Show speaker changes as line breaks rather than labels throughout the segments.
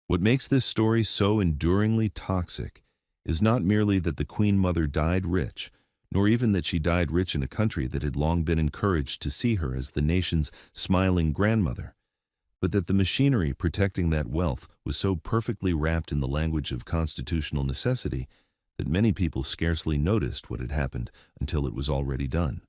What makes this story so enduringly toxic is not merely that the Queen Mother died rich, nor even that she died rich in a country that had long been encouraged to see her as the nation's smiling grandmother, but that the machinery protecting that wealth was so perfectly wrapped in the language of constitutional necessity that many people scarcely noticed what had happened until it was already done.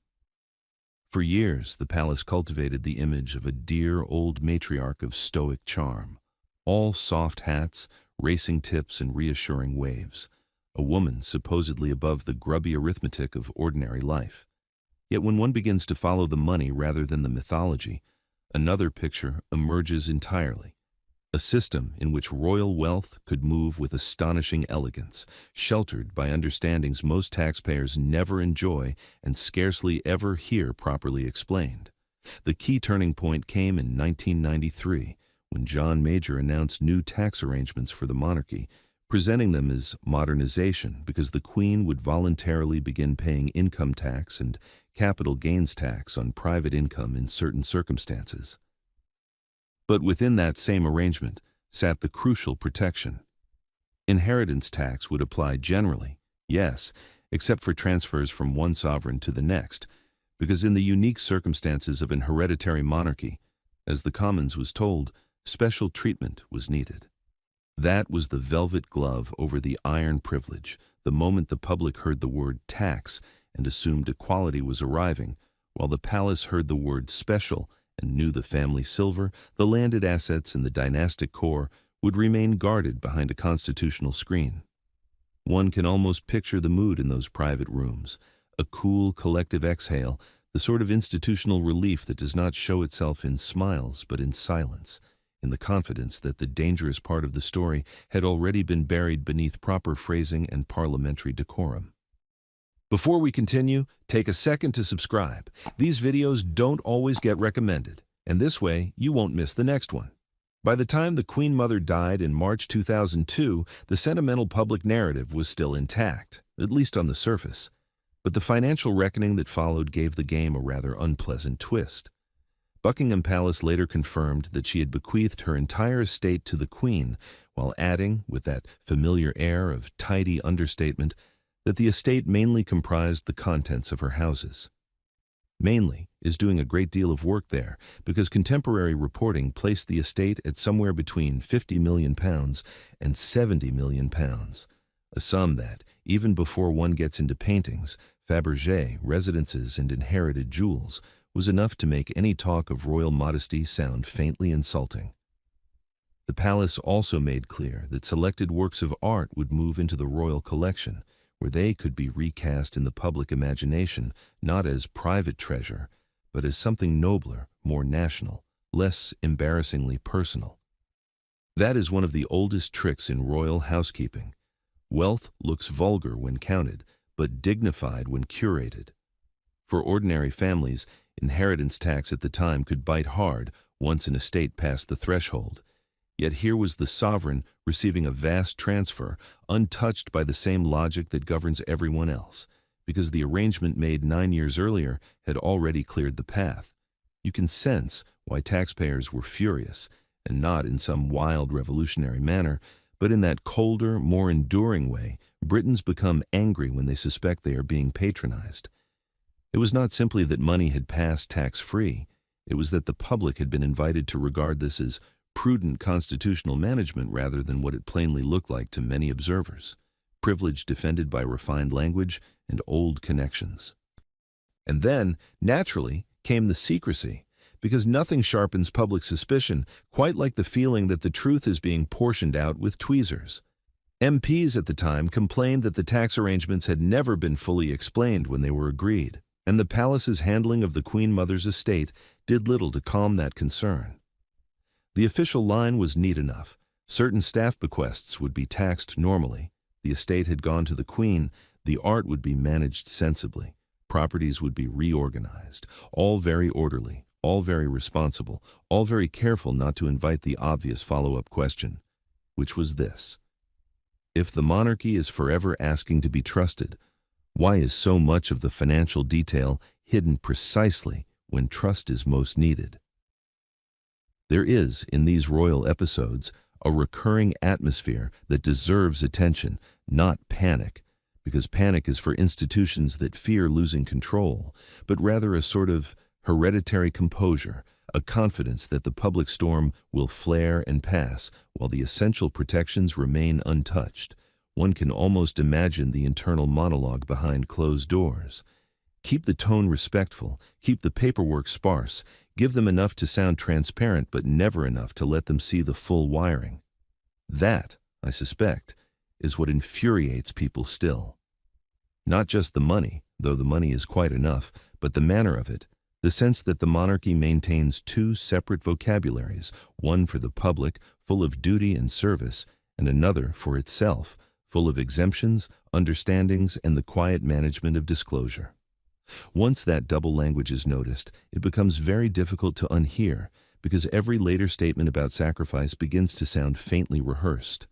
For years, the palace cultivated the image of a dear old matriarch of stoic charm, all soft hats, racing tips, and reassuring waves, a woman supposedly above the grubby arithmetic of ordinary life. Yet when one begins to follow the money rather than the mythology, another picture emerges entirely. A system in which royal wealth could move with astonishing elegance, sheltered by understandings most taxpayers never enjoy and scarcely ever hear properly explained. The key turning point came in 1993, when John Major announced new tax arrangements for the monarchy, presenting them as modernization because the Queen would voluntarily begin paying income tax and capital gains tax on private income in certain circumstances. But within that same arrangement sat the crucial protection. Inheritance tax would apply generally, yes, except for transfers from one sovereign to the next, because in the unique circumstances of an hereditary monarchy, as the Commons was told, special treatment was needed. That was the velvet glove over the iron privilege the moment the public heard the word tax and assumed equality was arriving, while the palace heard the word special and knew the family silver, the landed assets, and the dynastic core would remain guarded behind a constitutional screen. One can almost picture the mood in those private rooms, a cool collective exhale, the sort of institutional relief that does not show itself in smiles but in silence, in the confidence that the dangerous part of the story had already been buried beneath proper phrasing and parliamentary decorum. Before we continue, take a second to subscribe. These videos don't always get recommended, and this way you won't miss the next one. By the time the Queen Mother died in March 2002, the sentimental public narrative was still intact, at least on the surface. But the financial reckoning that followed gave the game a rather unpleasant twist. Buckingham Palace later confirmed that she had bequeathed her entire estate to the Queen, while adding, with that familiar air of tidy understatement, that the estate mainly comprised the contents of her houses. Mainly is doing a great deal of work there, because contemporary reporting placed the estate at somewhere between £50 million and £70 million, a sum that, even before one gets into paintings, Fabergé, residences, and inherited jewels, was enough to make any talk of royal modesty sound faintly insulting. The palace also made clear that selected works of art would move into the royal collection, where they could be recast in the public imagination not as private treasure, but as something nobler, more national, less embarrassingly personal. That is one of the oldest tricks in royal housekeeping. Wealth looks vulgar when counted, but dignified when curated. For ordinary families, inheritance tax at the time could bite hard once an estate passed the threshold. Yet here was the sovereign receiving a vast transfer, untouched by the same logic that governs everyone else, because the arrangement made 9 years earlier had already cleared the path. You can sense why taxpayers were furious, and not in some wild revolutionary manner, but in that colder, more enduring way Britons become angry when they suspect they are being patronized. It was not simply that money had passed tax-free, it was that the public had been invited to regard this as prudent constitutional management rather than what it plainly looked like to many observers, privilege defended by refined language and old connections. And then, naturally, came the secrecy, because nothing sharpens public suspicion quite like the feeling that the truth is being portioned out with tweezers. MPs at the time complained that the tax arrangements had never been fully explained when they were agreed, and the palace's handling of the Queen Mother's estate did little to calm that concern. The official line was neat enough. Certain staff bequests would be taxed normally. The estate had gone to the Queen. The art would be managed sensibly. Properties would be reorganized. All very orderly, all very responsible, all very careful not to invite the obvious follow-up question, which was this: if the monarchy is forever asking to be trusted, why is so much of the financial detail hidden precisely when trust is most needed? There is, in these royal episodes, a recurring atmosphere that deserves attention, not panic, because panic is for institutions that fear losing control, but rather a sort of hereditary composure, a confidence that the public storm will flare and pass while the essential protections remain untouched. One can almost imagine the internal monologue behind closed doors. Keep the tone respectful, keep the paperwork sparse, give them enough to sound transparent but never enough to let them see the full wiring. That, I suspect, is what infuriates people still. Not just the money, though the money is quite enough, but the manner of it, the sense that the monarchy maintains two separate vocabularies, one for the public, full of duty and service, and another for itself, full of exemptions, understandings, and the quiet management of disclosure. Once that double language is noticed, it becomes very difficult to unhear, because every later statement about sacrifice begins to sound faintly rehearsed.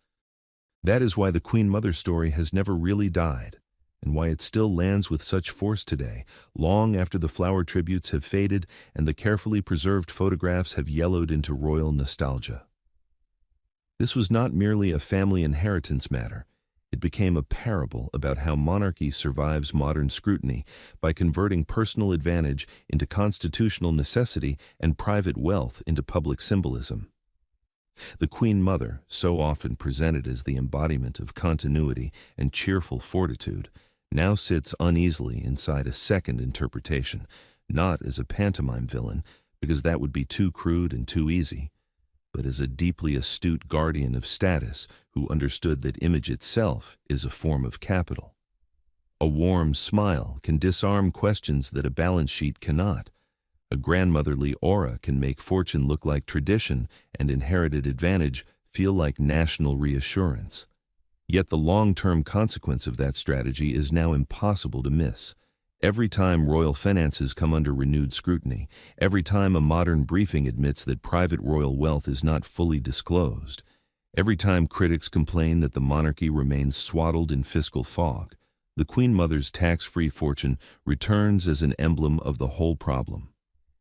That is why the Queen Mother story has never really died, and why it still lands with such force today, long after the flower tributes have faded and the carefully preserved photographs have yellowed into royal nostalgia. This was not merely a family inheritance matter. It became a parable about how monarchy survives modern scrutiny by converting personal advantage into constitutional necessity and private wealth into public symbolism. The Queen Mother, so often presented as the embodiment of continuity and cheerful fortitude, now sits uneasily inside a second interpretation, not as a pantomime villain, because that would be too crude and too easy, but as a deeply astute guardian of status who understood that image itself is a form of capital. A warm smile can disarm questions that a balance sheet cannot. A grandmotherly aura can make fortune look like tradition and inherited advantage feel like national reassurance. Yet the long-term consequence of that strategy is now impossible to miss. Every time royal finances come under renewed scrutiny, every time a modern briefing admits that private royal wealth is not fully disclosed, every time critics complain that the monarchy remains swaddled in fiscal fog, the Queen Mother's tax-free fortune returns as an emblem of the whole problem.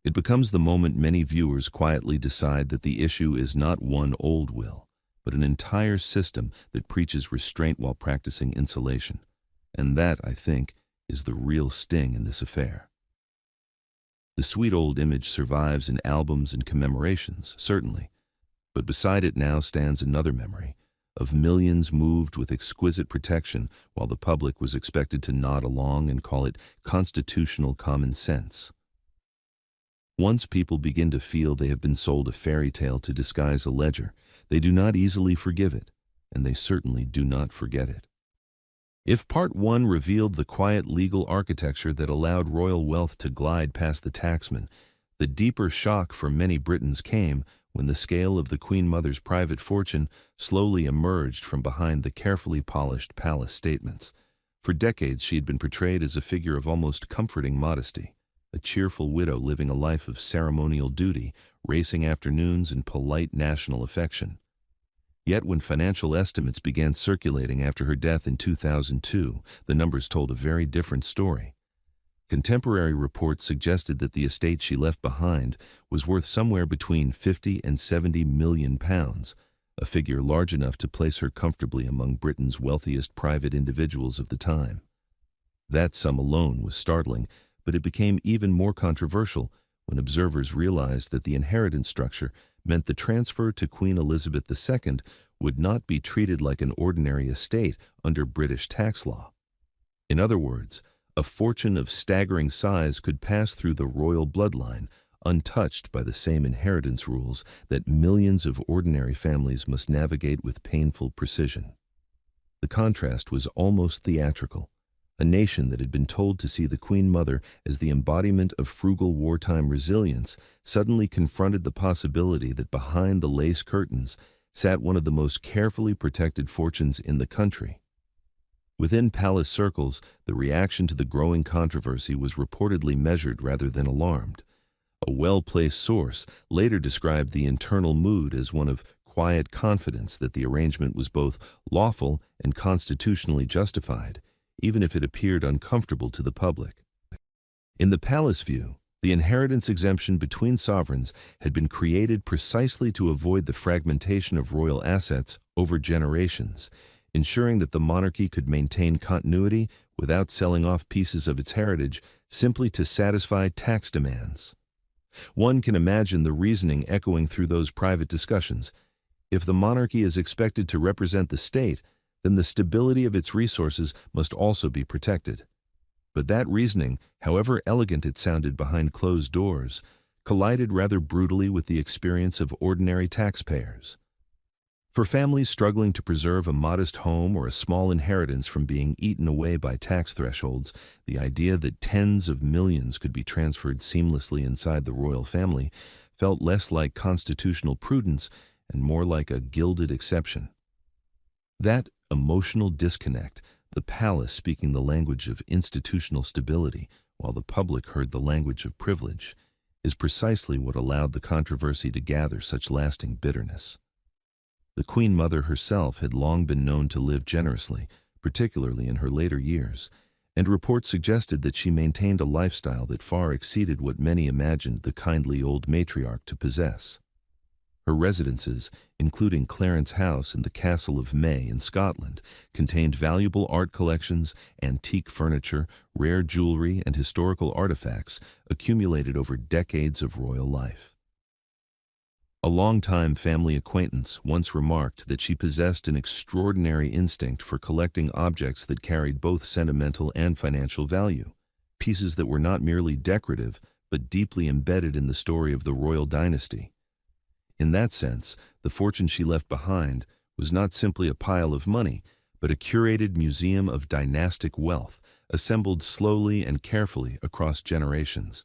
It becomes the moment many viewers quietly decide that the issue is not one old will, but an entire system that preaches restraint while practicing insulation. And that, I think, is the real sting in this affair. The sweet old image survives in albums and commemorations, certainly, but beside it now stands another memory of millions moved with exquisite protection while the public was expected to nod along and call it constitutional common sense. Once people begin to feel they have been sold a fairy tale to disguise a ledger, they do not easily forgive it, and they certainly do not forget it. If Part 1 revealed the quiet legal architecture that allowed royal wealth to glide past the taxman, the deeper shock for many Britons came when the scale of the Queen Mother's private fortune slowly emerged from behind the carefully polished palace statements. For decades she had been portrayed as a figure of almost comforting modesty, a cheerful widow living a life of ceremonial duty, racing afternoons, and polite national affection. Yet when financial estimates began circulating after her death in 2002, the numbers told a very different story. Contemporary reports suggested that the estate she left behind was worth somewhere between 50 and 70 million pounds, a figure large enough to place her comfortably among Britain's wealthiest private individuals of the time. That sum alone was startling, but it became even more controversial when observers realized that the inheritance structure meant the transfer to Queen Elizabeth II would not be treated like an ordinary estate under British tax law. In other words, a fortune of staggering size could pass through the royal bloodline, untouched by the same inheritance rules that millions of ordinary families must navigate with painful precision. The contrast was almost theatrical. A nation that had been told to see the Queen Mother as the embodiment of frugal wartime resilience suddenly confronted the possibility that behind the lace curtains sat one of the most carefully protected fortunes in the country. Within palace circles, the reaction to the growing controversy was reportedly measured rather than alarmed. A well-placed source later described the internal mood as one of quiet confidence that the arrangement was both lawful and constitutionally justified, even if it appeared uncomfortable to the public. In the palace view, The inheritance exemption between sovereigns had been created precisely to avoid the fragmentation of royal assets over generations, ensuring that the monarchy could maintain continuity without selling off pieces of its heritage simply to satisfy tax demands. One can imagine the reasoning echoing through those private discussions. If the monarchy is expected to represent the state, then the stability of its resources must also be protected. But that reasoning, however elegant it sounded behind closed doors, collided rather brutally with the experience of ordinary taxpayers. For families struggling to preserve a modest home or a small inheritance from being eaten away by tax thresholds, the idea that tens of millions could be transferred seamlessly inside the royal family felt less like constitutional prudence and more like a gilded exception. That emotional disconnect, the palace speaking the language of institutional stability while the public heard the language of privilege, is precisely what allowed the controversy to gather such lasting bitterness. The Queen Mother herself had long been known to live generously, particularly in her later years, and reports suggested that she maintained a lifestyle that far exceeded what many imagined the kindly old matriarch to possess. Her residences, including Clarence House and the Castle of May in Scotland, contained valuable art collections, antique furniture, rare jewelry, and historical artifacts accumulated over decades of royal life. A longtime family acquaintance once remarked that she possessed an extraordinary instinct for collecting objects that carried both sentimental and financial value, pieces that were not merely decorative but deeply embedded in the story of the royal dynasty. In that sense, the fortune she left behind was not simply a pile of money, but a curated museum of dynastic wealth, assembled slowly and carefully across generations.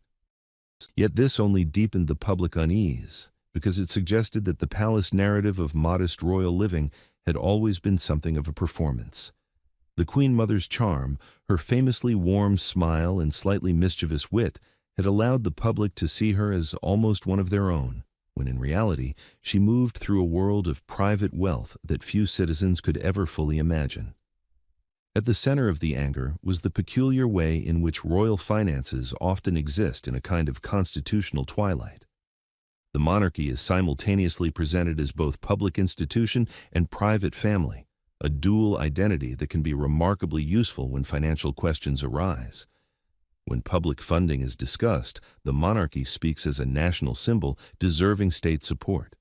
Yet this only deepened the public unease, because it suggested that the palace narrative of modest royal living had always been something of a performance. The Queen Mother's charm, her famously warm smile and slightly mischievous wit, had allowed the public to see her as almost one of their own, when in reality she moved through a world of private wealth that few citizens could ever fully imagine. At the center of the anger was the peculiar way in which royal finances often exist in a kind of constitutional twilight. The monarchy is simultaneously presented as both public institution and private family, a dual identity that can be remarkably useful when financial questions arise. When public funding is discussed, the monarchy speaks as a national symbol deserving state support.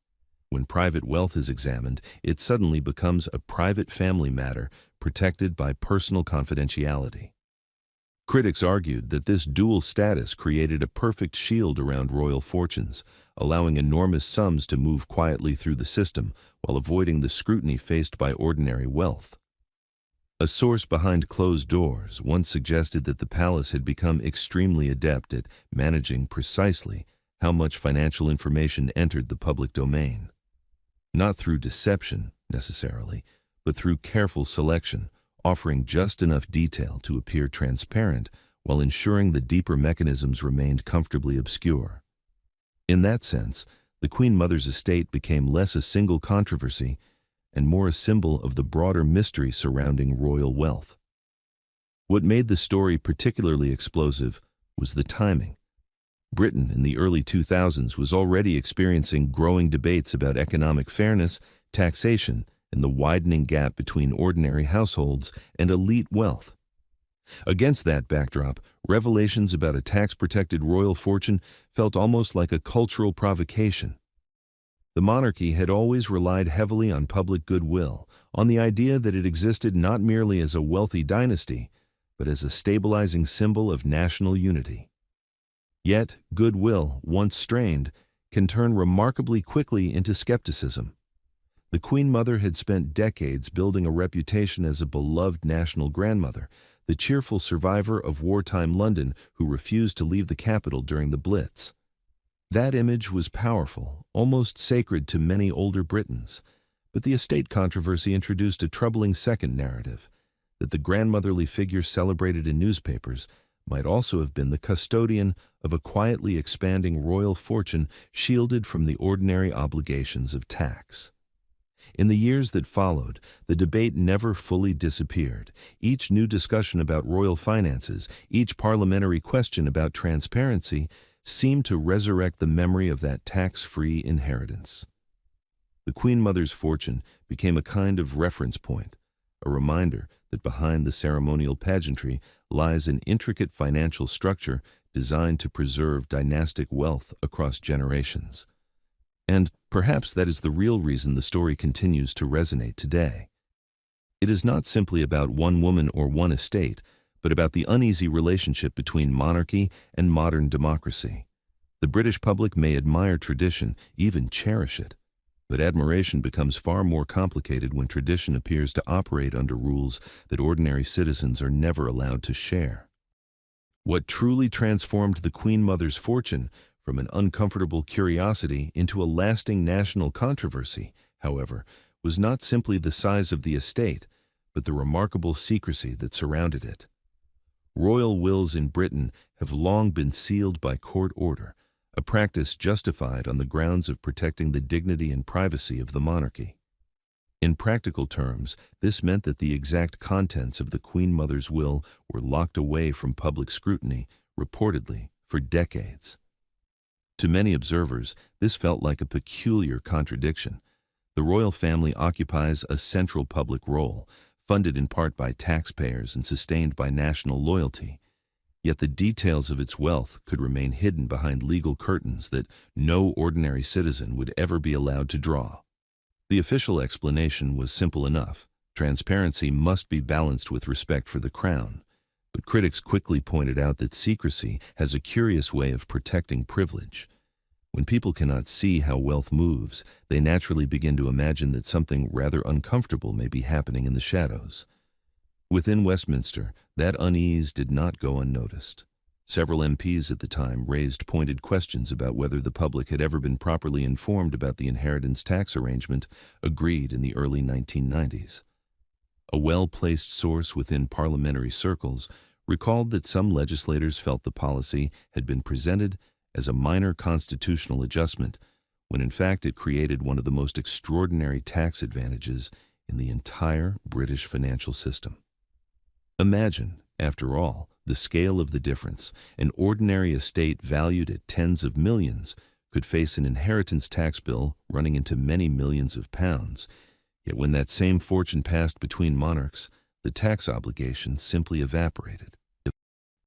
When private wealth is examined, it suddenly becomes a private family matter protected by personal confidentiality. Critics argued that this dual status created a perfect shield around royal fortunes, allowing enormous sums to move quietly through the system while avoiding the scrutiny faced by ordinary wealth. A source behind closed doors once suggested that the palace had become extremely adept at managing precisely how much financial information entered the public domain. Not through deception, necessarily, but through careful selection, offering just enough detail to appear transparent while ensuring the deeper mechanisms remained comfortably obscure. In that sense, the Queen Mother's estate became less a single controversy and more a symbol of the broader mystery surrounding royal wealth. What made the story particularly explosive was the timing. Britain in the early 2000s was already experiencing growing debates about economic fairness, taxation, and the widening gap between ordinary households and elite wealth. Against that backdrop, revelations about a tax-protected royal fortune felt almost like a cultural provocation. The monarchy had always relied heavily on public goodwill, on the idea that it existed not merely as a wealthy dynasty, but as a stabilizing symbol of national unity. Yet, goodwill, once strained, can turn remarkably quickly into skepticism. The Queen Mother had spent decades building a reputation as a beloved national grandmother, the cheerful survivor of wartime London who refused to leave the capital during the Blitz. That image was powerful, almost sacred to many older Britons, but the estate controversy introduced a troubling second narrative, that the grandmotherly figure celebrated in newspapers might also have been the custodian of a quietly expanding royal fortune shielded from the ordinary obligations of tax. In the years that followed, the debate never fully disappeared. Each new discussion about royal finances, each parliamentary question about transparency, seemed to resurrect the memory of that tax-free inheritance. The Queen Mother's fortune became a kind of reference point, a reminder that behind the ceremonial pageantry lies an intricate financial structure designed to preserve dynastic wealth across generations. And perhaps that is the real reason the story continues to resonate today. It is not simply about one woman or one estate, but about the uneasy relationship between monarchy and modern democracy. The British public may admire tradition, even cherish it, but admiration becomes far more complicated when tradition appears to operate under rules that ordinary citizens are never allowed to share. What truly transformed the Queen Mother's fortune from an uncomfortable curiosity into a lasting national controversy, however, was not simply the size of the estate, but the remarkable secrecy that surrounded it. Royal wills in Britain have long been sealed by court order, a practice justified on the grounds of protecting the dignity and privacy of the monarchy. In practical terms, this meant that the exact contents of the Queen Mother's will were locked away from public scrutiny, reportedly, for decades. To many observers, this felt like a peculiar contradiction. The royal family occupies a central public role, funded in part by taxpayers and sustained by national loyalty. Yet the details of its wealth could remain hidden behind legal curtains that no ordinary citizen would ever be allowed to draw. The official explanation was simple enough. Transparency must be balanced with respect for the crown. But critics quickly pointed out that secrecy has a curious way of protecting privilege. When people cannot see how wealth moves, they naturally begin to imagine that something rather uncomfortable may be happening in the shadows. Within Westminster, that unease did not go unnoticed. Several MPs at the time raised pointed questions about whether the public had ever been properly informed about the inheritance tax arrangement agreed in the early 1990s. A well-placed source within parliamentary circles recalled that some legislators felt the policy had been presented as a minor constitutional adjustment, when in fact it created one of the most extraordinary tax advantages in the entire British financial system. Imagine, after all, the scale of the difference. An ordinary estate valued at tens of millions could face an inheritance tax bill running into many millions of pounds. Yet when that same fortune passed between monarchs, the tax obligation simply evaporated.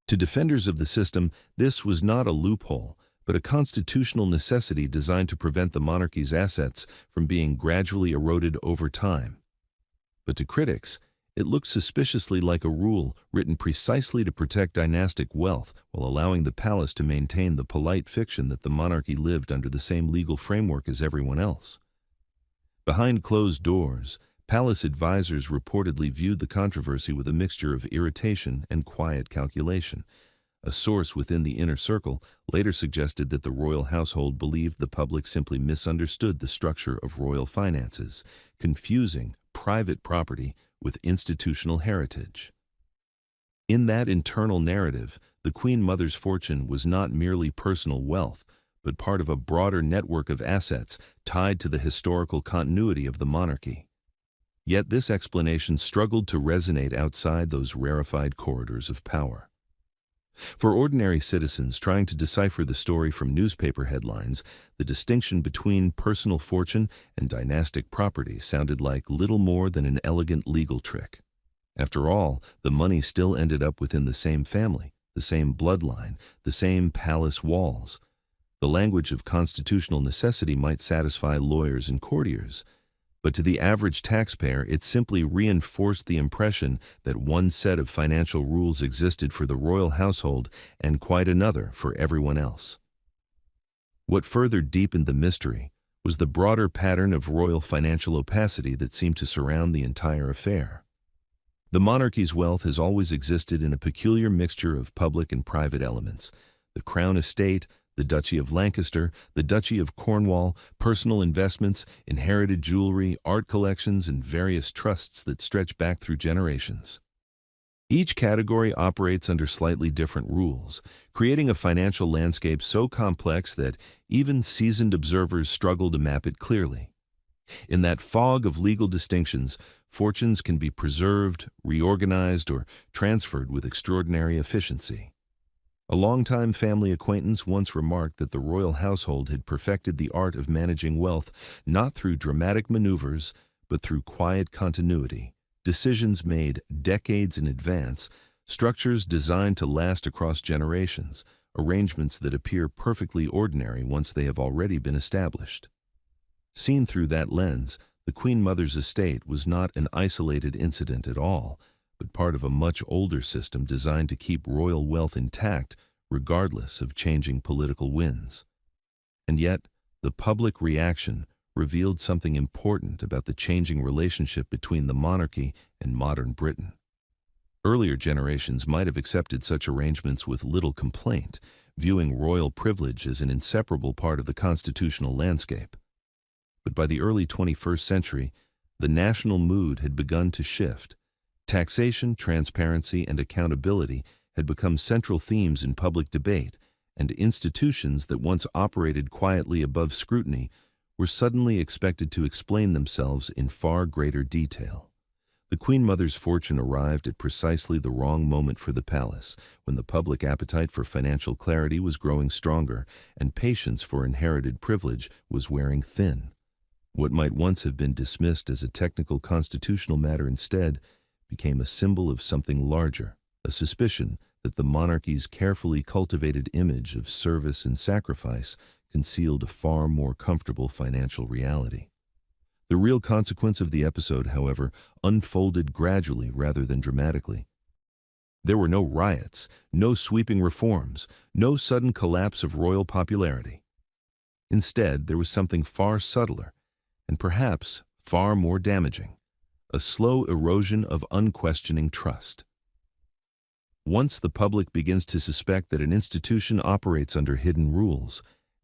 To defenders of the system, this was not a loophole, but a constitutional necessity designed to prevent the monarchy's assets from being gradually eroded over time. But to critics, it looked suspiciously like a rule written precisely to protect dynastic wealth while allowing the palace to maintain the polite fiction that the monarchy lived under the same legal framework as everyone else. Behind closed doors, palace advisors reportedly viewed the controversy with a mixture of irritation and quiet calculation. A source within the inner circle later suggested that the royal household believed the public simply misunderstood the structure of royal finances, confusing private property with institutional heritage. In that internal narrative, the Queen Mother's fortune was not merely personal wealth, but part of a broader network of assets tied to the historical continuity of the monarchy. Yet this explanation struggled to resonate outside those rarefied corridors of power. For ordinary citizens trying to decipher the story from newspaper headlines, the distinction between personal fortune and dynastic property sounded like little more than an elegant legal trick. After all, the money still ended up within the same family, the same bloodline, the same palace walls. The language of constitutional necessity might satisfy lawyers and courtiers, but to the average taxpayer it simply reinforced the impression that one set of financial rules existed for the royal household and quite another for everyone else. What further deepened the mystery was the broader pattern of royal financial opacity that seemed to surround the entire affair. The monarchy's wealth has always existed in a peculiar mixture of public and private elements. The crown estate, the Duchy of Lancaster, the Duchy of Cornwall, personal investments, inherited jewelry, art collections, and various trusts that stretch back through generations. Each category operates under slightly different rules, creating a financial landscape so complex that even seasoned observers struggle to map it clearly. In that fog of legal distinctions, fortunes can be preserved, reorganized, or transferred with extraordinary efficiency. A longtime family acquaintance once remarked that the royal household had perfected the art of managing wealth not through dramatic maneuvers, but through quiet continuity, decisions made decades in advance, structures designed to last across generations, arrangements that appear perfectly ordinary once they have already been established. Seen through that lens, the Queen Mother's estate was not an isolated incident at all, but part of a much older system designed to keep royal wealth intact regardless of changing political winds. And yet, the public reaction revealed something important about the changing relationship between the monarchy and modern Britain. Earlier generations might have accepted such arrangements with little complaint, viewing royal privilege as an inseparable part of the constitutional landscape. But by the early 21st century, the national mood had begun to shift. Taxation, transparency, and accountability had become central themes in public debate, and institutions that once operated quietly above scrutiny were suddenly expected to explain themselves in far greater detail. The Queen Mother's fortune arrived at precisely the wrong moment for the palace, when the public appetite for financial clarity was growing stronger and patience for inherited privilege was wearing thin. What might once have been dismissed as a technical constitutional matter instead became a symbol of something larger, a suspicion that the monarchy's carefully cultivated image of service and sacrifice concealed a far more comfortable financial reality. The real consequence of the episode, however, unfolded gradually rather than dramatically. There were no riots, no sweeping reforms, no sudden collapse of royal popularity. Instead, there was something far subtler, and perhaps far more damaging: a slow erosion of unquestioning trust. Once the public begins to suspect that an institution operates under hidden rules,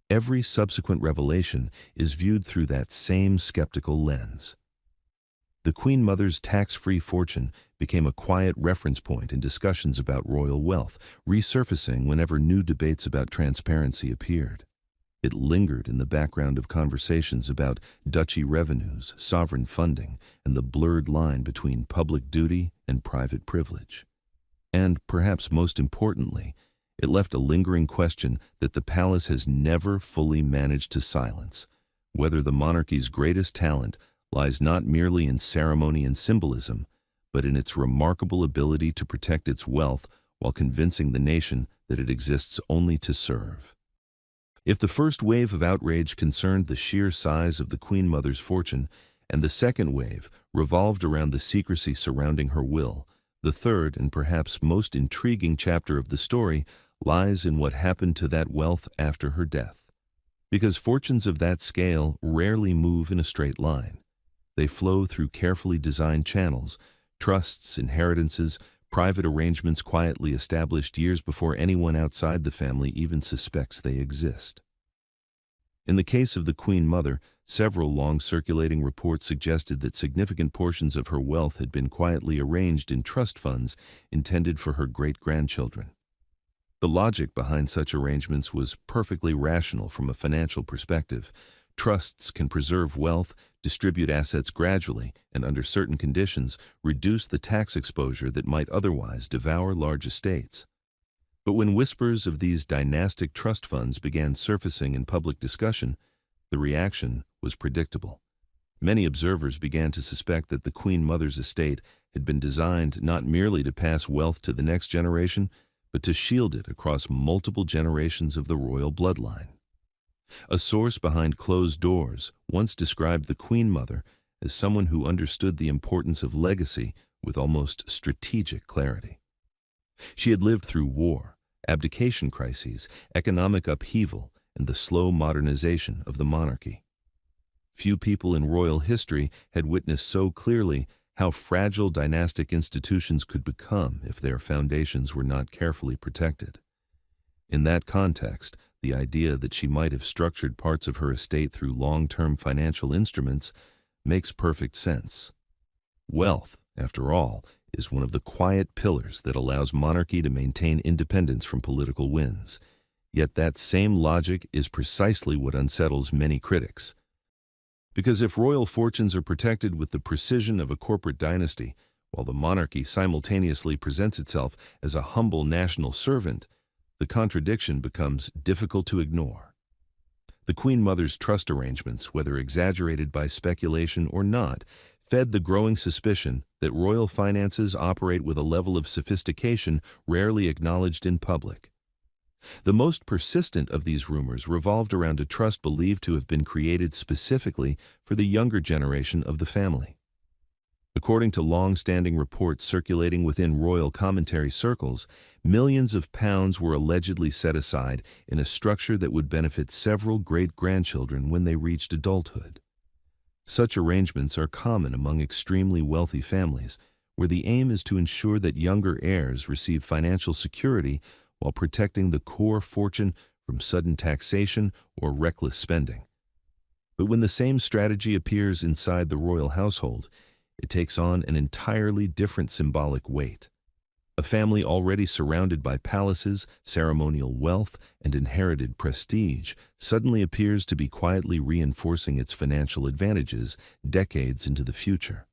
every subsequent revelation is viewed through that same skeptical lens. The Queen Mother's tax-free fortune became a quiet reference point in discussions about royal wealth, resurfacing whenever new debates about transparency appeared. It lingered in the background of conversations about duchy revenues, sovereign funding, and the blurred line between public duty and private privilege. And, perhaps most importantly, it left a lingering question that the palace has never fully managed to silence: whether the monarchy's greatest talent lies not merely in ceremony and symbolism, but in its remarkable ability to protect its wealth while convincing the nation that it exists only to serve. If the first wave of outrage concerned the sheer size of the Queen Mother's fortune, and the second wave revolved around the secrecy surrounding her will, the third and perhaps most intriguing chapter of the story lies in what happened to that wealth after her death. Because fortunes of that scale rarely move in a straight line. They flow through carefully designed channels: trusts, inheritances, private arrangements quietly established years before anyone outside the family even suspects they exist. In the case of the Queen Mother, several long-circulating reports suggested that significant portions of her wealth had been quietly arranged in trust funds intended for her great-grandchildren. The logic behind such arrangements was perfectly rational from a financial perspective. Trusts can preserve wealth, distribute assets gradually, and under certain conditions, reduce the tax exposure that might otherwise devour large estates. But when whispers of these dynastic trust funds began surfacing in public discussion, the reaction was predictable. Many observers began to suspect that the Queen Mother's estate had been designed not merely to pass wealth to the next generation, but to shield it across multiple generations of the royal bloodline. A source behind closed doors once described the Queen Mother as someone who understood the importance of legacy with almost strategic clarity. She had lived through war, abdication crises, economic upheaval, and the slow modernization of the monarchy. Few people in royal history had witnessed so clearly how fragile dynastic institutions could become if their foundations were not carefully protected. In that context, the idea that she might have structured parts of her estate through long-term financial instruments makes perfect sense. Wealth, after all, is one of the quiet pillars that allows monarchy to maintain independence from political winds. Yet that same logic is precisely what unsettles many critics. Because if royal fortunes are protected with the precision of a corporate dynasty, while the monarchy simultaneously presents itself as a humble national servant, The contradiction becomes difficult to ignore. The Queen Mother's trust arrangements, whether exaggerated by speculation or not, fed the growing suspicion that royal finances operate with a level of sophistication rarely acknowledged in public. The most persistent of these rumors revolved around a trust believed to have been created specifically for the younger generation of the family. According to long-standing reports circulating within royal commentary circles, millions of pounds were allegedly set aside in a structure that would benefit several great-grandchildren when they reached adulthood. Such arrangements are common among extremely wealthy families, where the aim is to ensure that younger heirs receive financial security while protecting the core fortune from sudden taxation or reckless spending. But when the same strategy appears inside the royal household, it takes on an entirely different symbolic weight. A family already surrounded by palaces, ceremonial wealth, and inherited prestige suddenly appears to be quietly reinforcing its financial advantages decades into the future.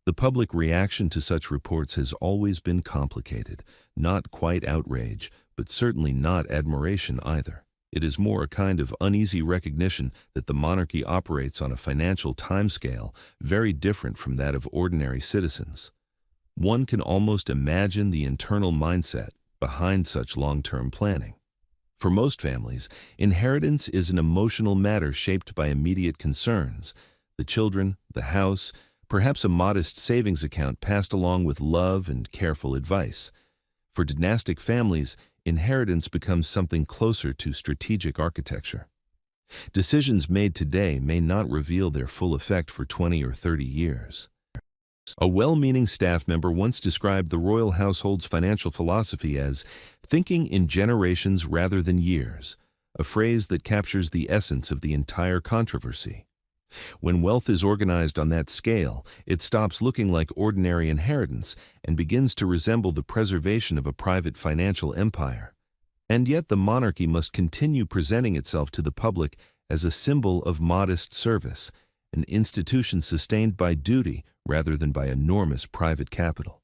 The public reaction to such reports has always been complicated, not quite outrage, but certainly not admiration either. It is more a kind of uneasy recognition that the monarchy operates on a financial timescale very different from that of ordinary citizens. One can almost imagine the internal mindset behind such long-term planning. For most families, inheritance is an emotional matter shaped by immediate concerns: the children, the house, perhaps a modest savings account passed along with love and careful advice. For dynastic families, inheritance becomes something closer to strategic architecture. Decisions made today may not reveal their full effect for 20 or 30 years. A well-meaning staff member once described the royal household's financial philosophy as thinking in generations rather than years, a phrase that captures the essence of the entire controversy. When wealth is organized on that scale, it stops looking like ordinary inheritance and begins to resemble the preservation of a private financial empire. And yet the monarchy must continue presenting itself to the public as a symbol of modest service, an institution sustained by duty rather than by enormous private capital.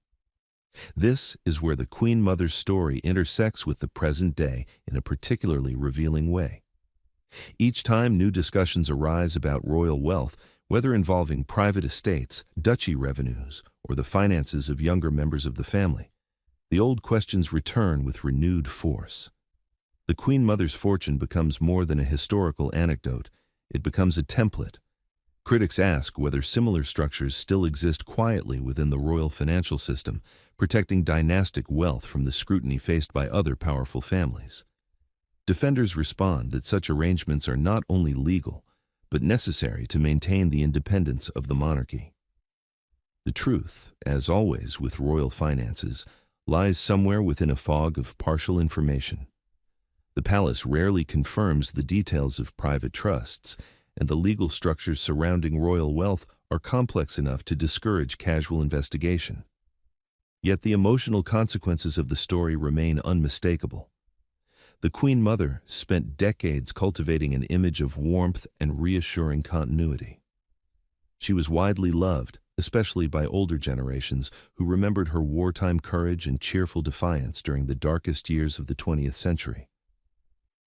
This is where the Queen Mother's story intersects with the present day in a particularly revealing way. Each time new discussions arise about royal wealth, whether involving private estates, duchy revenues, or the finances of younger members of the family, the old questions return with renewed force. The Queen Mother's fortune becomes more than a historical anecdote. It becomes a template. Critics ask whether similar structures still exist quietly within the royal financial system, protecting dynastic wealth from the scrutiny faced by other powerful families. Defenders respond that such arrangements are not only legal, but necessary to maintain the independence of the monarchy. The truth, as always with royal finances, lies somewhere within a fog of partial information. The palace rarely confirms the details of private trusts, and the legal structures surrounding royal wealth are complex enough to discourage casual investigation. Yet the emotional consequences of the story remain unmistakable. The Queen Mother spent decades cultivating an image of warmth and reassuring continuity. She was widely loved, especially by older generations who remembered her wartime courage and cheerful defiance during the darkest years of the 20th century.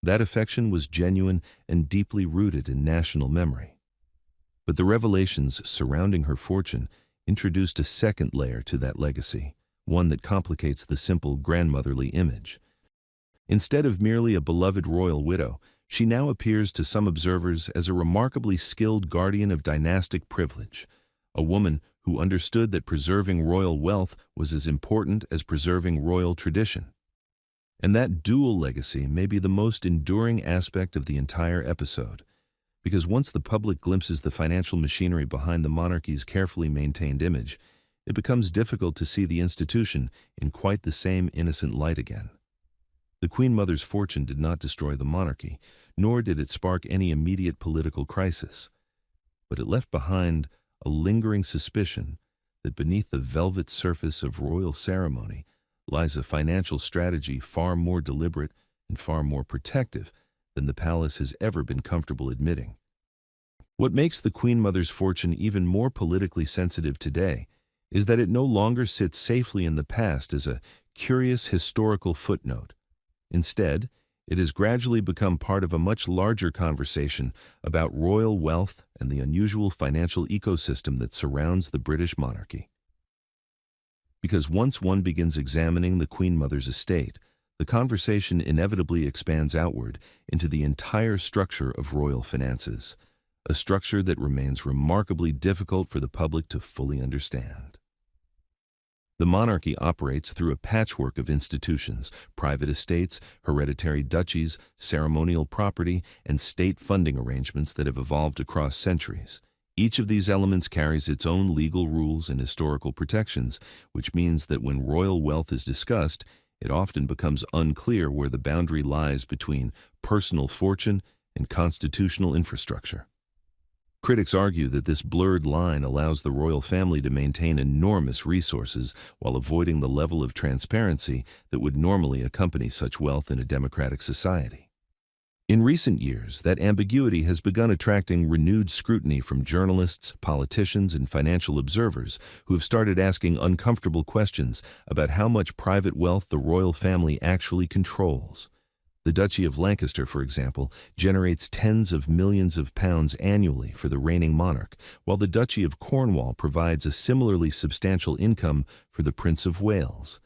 That affection was genuine and deeply rooted in national memory. But the revelations surrounding her fortune introduced a second layer to that legacy, one that complicates the simple grandmotherly image. Instead of merely a beloved royal widow, she now appears to some observers as a remarkably skilled guardian of dynastic privilege, a woman who understood that preserving royal wealth was as important as preserving royal tradition. And that dual legacy may be the most enduring aspect of the entire episode, because once the public glimpses the financial machinery behind the monarchy's carefully maintained image, it becomes difficult to see the institution in quite the same innocent light again. The Queen Mother's fortune did not destroy the monarchy, nor did it spark any immediate political crisis, but it left behind a lingering suspicion that beneath the velvet surface of royal ceremony lies a financial strategy far more deliberate and far more protective than the palace has ever been comfortable admitting. What makes the Queen Mother's fortune even more politically sensitive today is that it no longer sits safely in the past as a curious historical footnote. Instead, it has gradually become part of a much larger conversation about royal wealth and the unusual financial ecosystem that surrounds the British monarchy. Because once one begins examining the Queen Mother's estate, the conversation inevitably expands outward into the entire structure of royal finances, a structure that remains remarkably difficult for the public to fully understand. The monarchy operates through a patchwork of institutions: private estates, hereditary duchies, ceremonial property, and state funding arrangements that have evolved across centuries. Each of these elements carries its own legal rules and historical protections, which means that when royal wealth is discussed, it often becomes unclear where the boundary lies between personal fortune and constitutional infrastructure. Critics argue that this blurred line allows the royal family to maintain enormous resources while avoiding the level of transparency that would normally accompany such wealth in a democratic society. In recent years, that ambiguity has begun attracting renewed scrutiny from journalists, politicians, and financial observers who have started asking uncomfortable questions about how much private wealth the royal family actually controls. The Duchy of Lancaster, for example, generates tens of millions of pounds annually for the reigning monarch, while the Duchy of Cornwall provides a similarly substantial income for the Prince of Wales.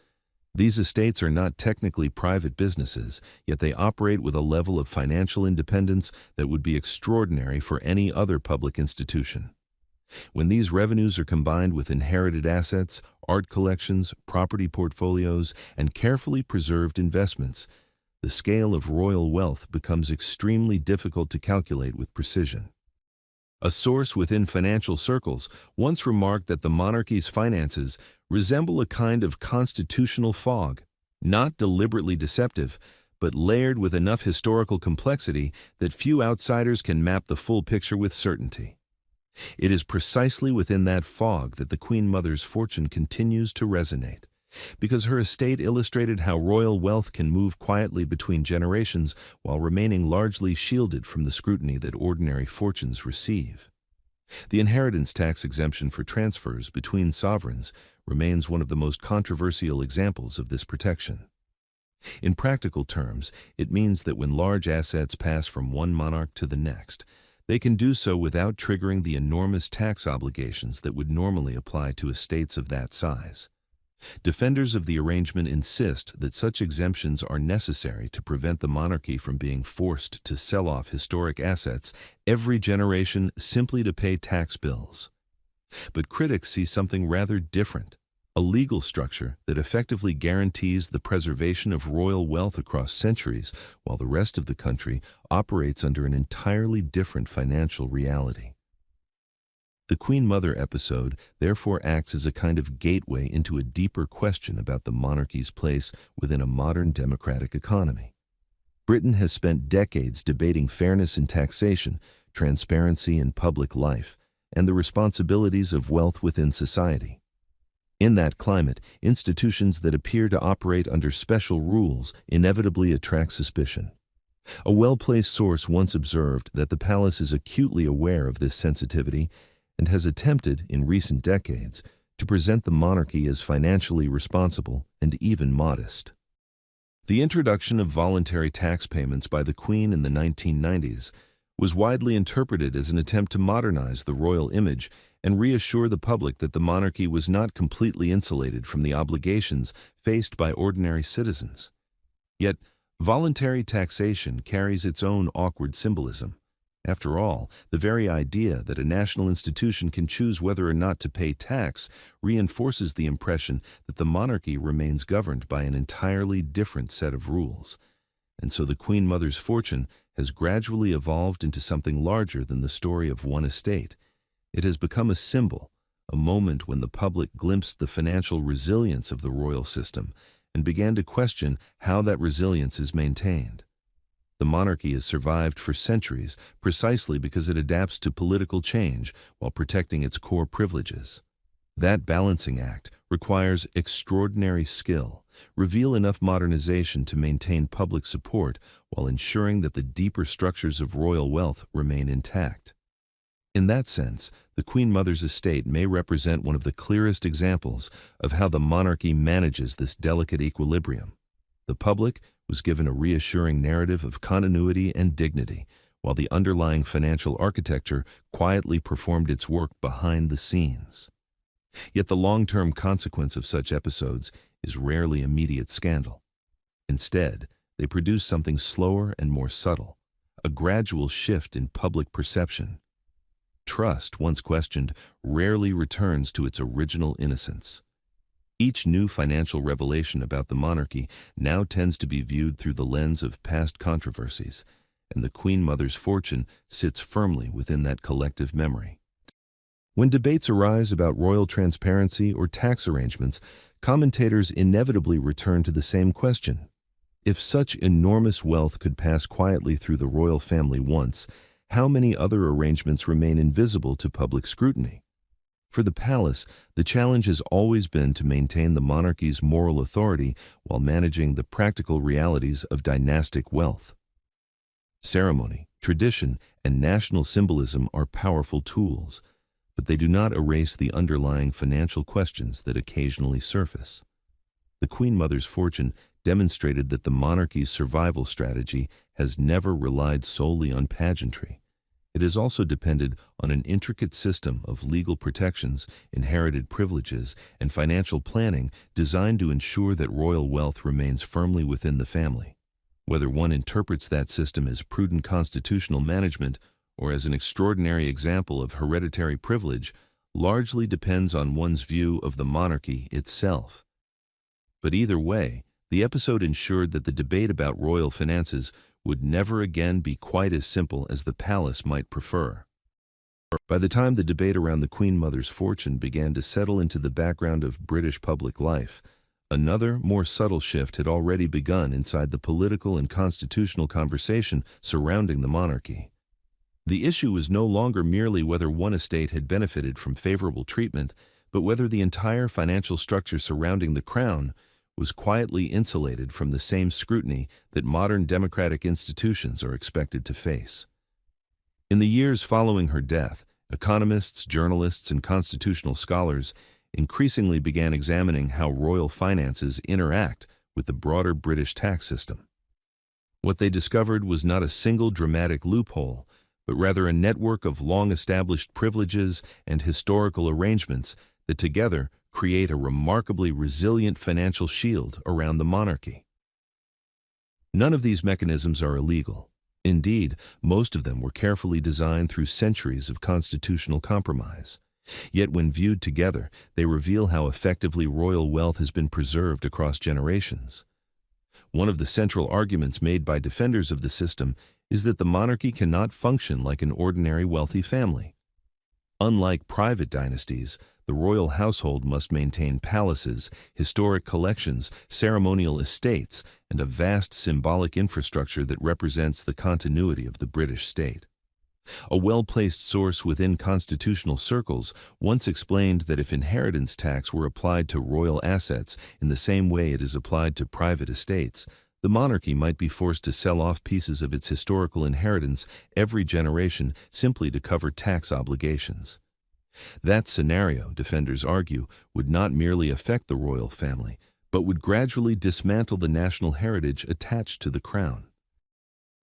These estates are not technically private businesses, yet they operate with a level of financial independence that would be extraordinary for any other public institution. When these revenues are combined with inherited assets, art collections, property portfolios, and carefully preserved investments, the scale of royal wealth becomes extremely difficult to calculate with precision. A source within financial circles once remarked that the monarchy's finances resemble a kind of constitutional fog, not deliberately deceptive, but layered with enough historical complexity that few outsiders can map the full picture with certainty. It is precisely within that fog that the Queen Mother's fortune continues to resonate, because her estate illustrated how royal wealth can move quietly between generations while remaining largely shielded from the scrutiny that ordinary fortunes receive. The inheritance tax exemption for transfers between sovereigns remains one of the most controversial examples of this protection. In practical terms, it means that when large assets pass from one monarch to the next, they can do so without triggering the enormous tax obligations that would normally apply to estates of that size. Defenders of the arrangement insist that such exemptions are necessary to prevent the monarchy from being forced to sell off historic assets every generation simply to pay tax bills. But critics see something rather different: a legal structure that effectively guarantees the preservation of royal wealth across centuries, while the rest of the country operates under an entirely different financial reality. The Queen Mother episode therefore acts as a kind of gateway into a deeper question about the monarchy's place within a modern democratic economy. Britain has spent decades debating fairness in taxation, transparency in public life, and the responsibilities of wealth within society. In that climate, institutions that appear to operate under special rules inevitably attract suspicion. A well-placed source once observed that the palace is acutely aware of this sensitivity and has attempted, in recent decades, to present the monarchy as financially responsible and even modest. The introduction of voluntary tax payments by the Queen in the 1990s was widely interpreted as an attempt to modernize the royal image and reassure the public that the monarchy was not completely insulated from the obligations faced by ordinary citizens. Yet, voluntary taxation carries its own awkward symbolism. After all, the very idea that a national institution can choose whether or not to pay tax reinforces the impression that the monarchy remains governed by an entirely different set of rules. And so the Queen Mother's fortune has gradually evolved into something larger than the story of one estate. It has become a symbol, a moment when the public glimpsed the financial resilience of the royal system and began to question how that resilience is maintained. The monarchy has survived for centuries precisely because it adapts to political change while protecting its core privileges. That balancing act requires extraordinary skill, reveal enough modernization to maintain public support while ensuring that the deeper structures of royal wealth remain intact. In that sense, the Queen Mother's estate may represent one of the clearest examples of how the monarchy manages this delicate equilibrium. The public was given a reassuring narrative of continuity and dignity, while the underlying financial architecture quietly performed its work behind the scenes. Yet the long-term consequence of such episodes is rarely immediate scandal. Instead, they produce something slower and more subtle, a gradual shift in public perception. Trust, once questioned, rarely returns to its original innocence. Each new financial revelation about the monarchy now tends to be viewed through the lens of past controversies, and the Queen Mother's fortune sits firmly within that collective memory. When debates arise about royal transparency or tax arrangements, commentators inevitably return to the same question. If such enormous wealth could pass quietly through the royal family once, how many other arrangements remain invisible to public scrutiny? For the palace, the challenge has always been to maintain the monarchy's moral authority while managing the practical realities of dynastic wealth. Ceremony, tradition, and national symbolism are powerful tools, but they do not erase the underlying financial questions that occasionally surface. The Queen Mother's fortune demonstrated that the monarchy's survival strategy has never relied solely on pageantry. It has also depended on an intricate system of legal protections, inherited privileges, and financial planning designed to ensure that royal wealth remains firmly within the family. Whether one interprets that system as prudent constitutional management or as an extraordinary example of hereditary privilege largely depends on one's view of the monarchy itself. But either way, the episode ensured that the debate about royal finances would never again be quite as simple as the palace might prefer. By the time the debate around the Queen Mother's fortune began to settle into the background of British public life, another, more subtle shift had already begun inside the political and constitutional conversation surrounding the monarchy. The issue was no longer merely whether one estate had benefited from favorable treatment, but whether the entire financial structure surrounding the crown was quietly insulated from the same scrutiny that modern democratic institutions are expected to face. In the years following her death, economists, journalists, and constitutional scholars increasingly began examining how royal finances interact with the broader British tax system. What they discovered was not a single dramatic loophole, but rather a network of long-established privileges and historical arrangements that together create a remarkably resilient financial shield around the monarchy. None of these mechanisms are illegal. Indeed, most of them were carefully designed through centuries of constitutional compromise. Yet when viewed together, they reveal how effectively royal wealth has been preserved across generations. One of the central arguments made by defenders of the system is that the monarchy cannot function like an ordinary wealthy family. Unlike private dynasties, the royal household must maintain palaces, historic collections, ceremonial estates, and a vast symbolic infrastructure that represents the continuity of the British state. A well-placed source within constitutional circles once explained that if inheritance tax were applied to royal assets in the same way it is applied to private estates, the monarchy might be forced to sell off pieces of its historical inheritance every generation simply to cover tax obligations. That scenario, defenders argue, would not merely affect the royal family, but would gradually dismantle the national heritage attached to the crown.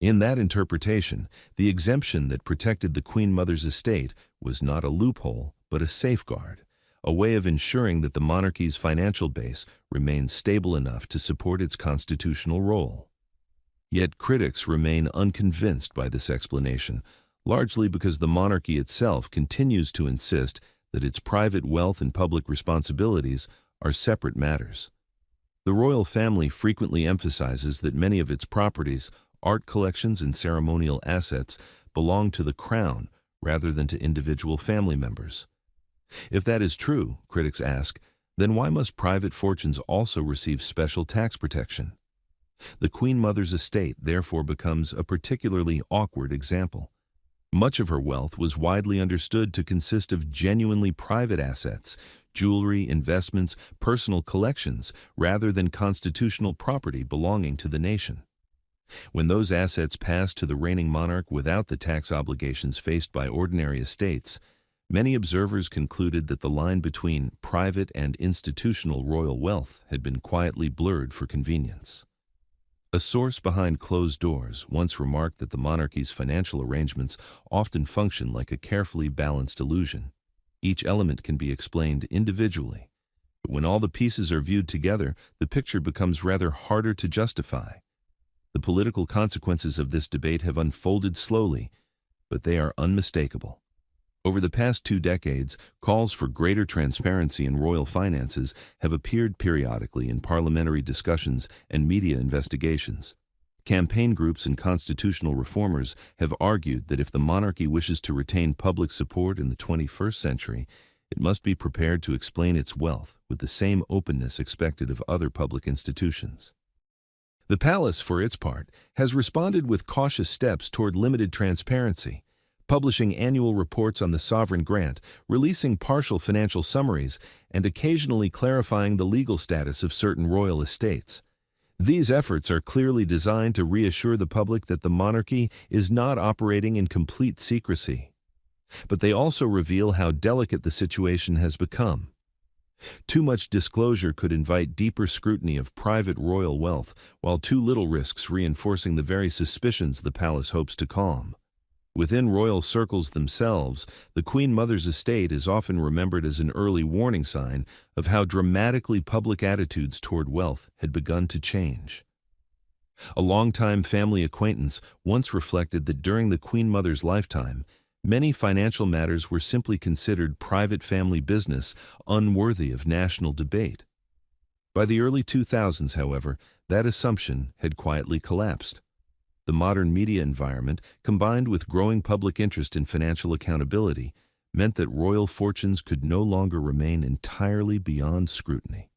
In that interpretation, the exemption that protected the Queen Mother's estate was not a loophole, but a safeguard, a way of ensuring that the monarchy's financial base remained stable enough to support its constitutional role. Yet critics remain unconvinced by this explanation, largely because the monarchy itself continues to insist that its private wealth and public responsibilities are separate matters. The royal family frequently emphasizes that many of its properties, art collections, and ceremonial assets belong to the crown rather than to individual family members. If that is true, critics ask, then why must private fortunes also receive special tax protection? The Queen Mother's estate therefore becomes a particularly awkward example. Much of her wealth was widely understood to consist of genuinely private assets, jewelry, investments, personal collections, rather than constitutional property belonging to the nation. When those assets passed to the reigning monarch without the tax obligations faced by ordinary estates, many observers concluded that the line between private and institutional royal wealth had been quietly blurred for convenience. A source behind closed doors once remarked that the monarchy's financial arrangements often function like a carefully balanced illusion. Each element can be explained individually, but when all the pieces are viewed together, the picture becomes rather harder to justify. The political consequences of this debate have unfolded slowly, but they are unmistakable. Over the past 2 decades, calls for greater transparency in royal finances have appeared periodically in parliamentary discussions and media investigations. Campaign groups and constitutional reformers have argued that if the monarchy wishes to retain public support in the 21st century, it must be prepared to explain its wealth with the same openness expected of other public institutions. The palace, for its part, has responded with cautious steps toward limited transparency, publishing annual reports on the sovereign grant, releasing partial financial summaries, and occasionally clarifying the legal status of certain royal estates. These efforts are clearly designed to reassure the public that the monarchy is not operating in complete secrecy. But they also reveal how delicate the situation has become. Too much disclosure could invite deeper scrutiny of private royal wealth, while too little risks reinforcing the very suspicions the palace hopes to calm. Within royal circles themselves, the Queen Mother's estate is often remembered as an early warning sign of how dramatically public attitudes toward wealth had begun to change. A longtime family acquaintance once reflected that during the Queen Mother's lifetime, many financial matters were simply considered private family business, unworthy of national debate. By the early 2000s, however, that assumption had quietly collapsed. The modern media environment, combined with growing public interest in financial accountability, meant that royal fortunes could no longer remain entirely beyond scrutiny.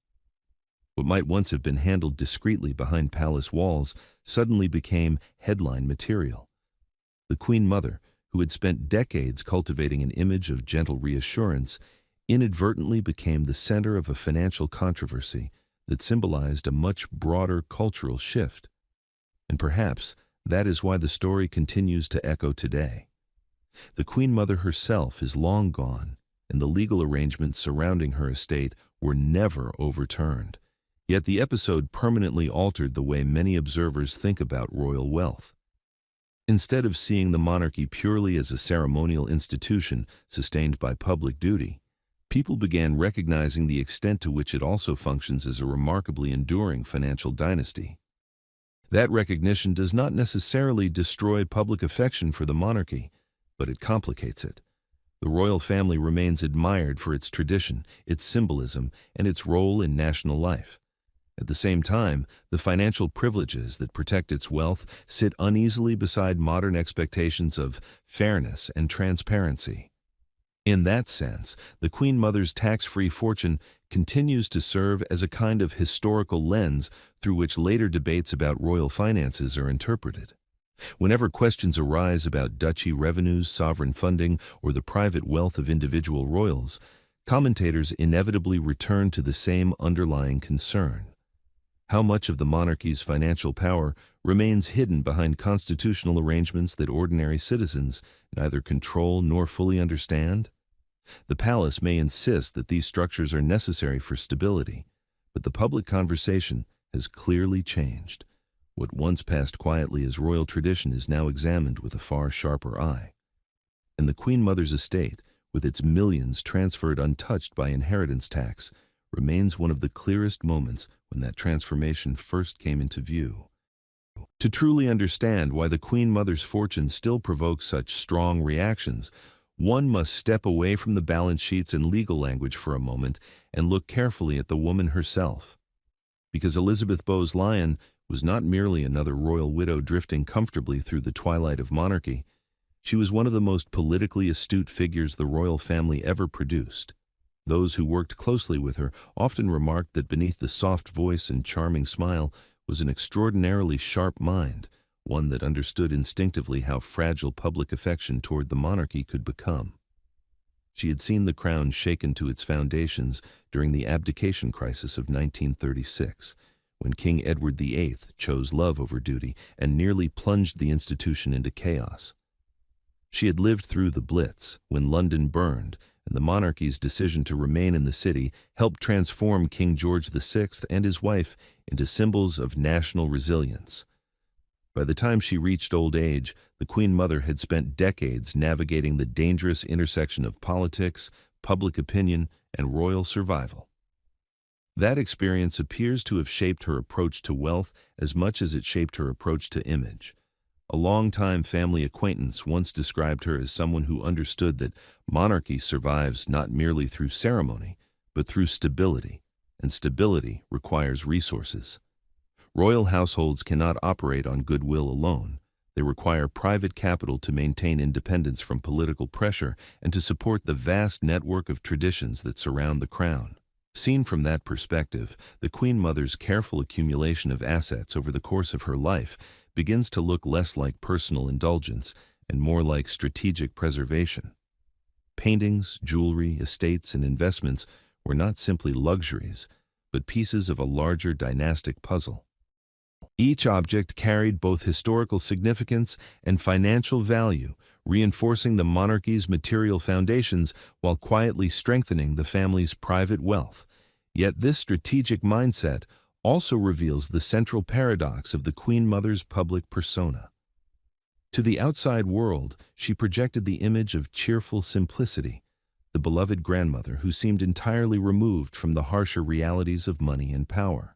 What might once have been handled discreetly behind palace walls suddenly became headline material. The Queen Mother, who had spent decades cultivating an image of gentle reassurance, inadvertently became the center of a financial controversy that symbolized a much broader cultural shift. And perhaps that is why the story continues to echo today. The Queen Mother herself is long gone, and the legal arrangements surrounding her estate were never overturned. Yet the episode permanently altered the way many observers think about royal wealth. Instead of seeing the monarchy purely as a ceremonial institution sustained by public duty, people began recognizing the extent to which it also functions as a remarkably enduring financial dynasty. That recognition does not necessarily destroy public affection for the monarchy, but it complicates it. The royal family remains admired for its tradition, its symbolism, and its role in national life. At the same time, the financial privileges that protect its wealth sit uneasily beside modern expectations of fairness and transparency. In that sense, the Queen Mother's tax-free fortune continues to serve as a kind of historical lens through which later debates about royal finances are interpreted. Whenever questions arise about duchy revenues, sovereign funding, or the private wealth of individual royals, commentators inevitably return to the same underlying concern. How much of the monarchy's financial power remains hidden behind constitutional arrangements that ordinary citizens neither control nor fully understand? The palace may insist that these structures are necessary for stability, but the public conversation has clearly changed. What once passed quietly as royal tradition is now examined with a far sharper eye. And the Queen Mother's estate, with its millions transferred untouched by inheritance tax, remains one of the clearest moments when that transformation first came into view. To truly understand why the Queen Mother's fortune still provokes such strong reactions, one must step away from the balance sheets and legal language for a moment and look carefully at the woman herself. Because Elizabeth Bowes-Lyon was not merely another royal widow drifting comfortably through the twilight of monarchy, she was one of the most politically astute figures the royal family ever produced. Those who worked closely with her often remarked that beneath the soft voice and charming smile was an extraordinarily sharp mind, one that understood instinctively how fragile public affection toward the monarchy could become. She had seen the crown shaken to its foundations during the abdication crisis of 1936, when King Edward VIII chose love over duty and nearly plunged the institution into chaos. She had lived through the Blitz, when London burned, and the monarchy's decision to remain in the city helped transform King George VI and his wife into symbols of national resilience. By the time she reached old age, the Queen Mother had spent decades navigating the dangerous intersection of politics, public opinion, and royal survival. That experience appears to have shaped her approach to wealth as much as it shaped her approach to image. A longtime family acquaintance once described her as someone who understood that monarchy survives not merely through ceremony, but through stability, and stability requires resources. Royal households cannot operate on goodwill alone. They require private capital to maintain independence from political pressure and to support the vast network of traditions that surround the crown. Seen from that perspective, the Queen Mother's careful accumulation of assets over the course of her life begins to look less like personal indulgence and more like strategic preservation. Paintings, jewelry, estates, and investments were not simply luxuries, but pieces of a larger dynastic puzzle. Each object carried both historical significance and financial value, reinforcing the monarchy's material foundations while quietly strengthening the family's private wealth. Yet this strategic mindset also reveals the central paradox of the Queen Mother's public persona. To the outside world, she projected the image of cheerful simplicity, the beloved grandmother who seemed entirely removed from the harsher realities of money and power.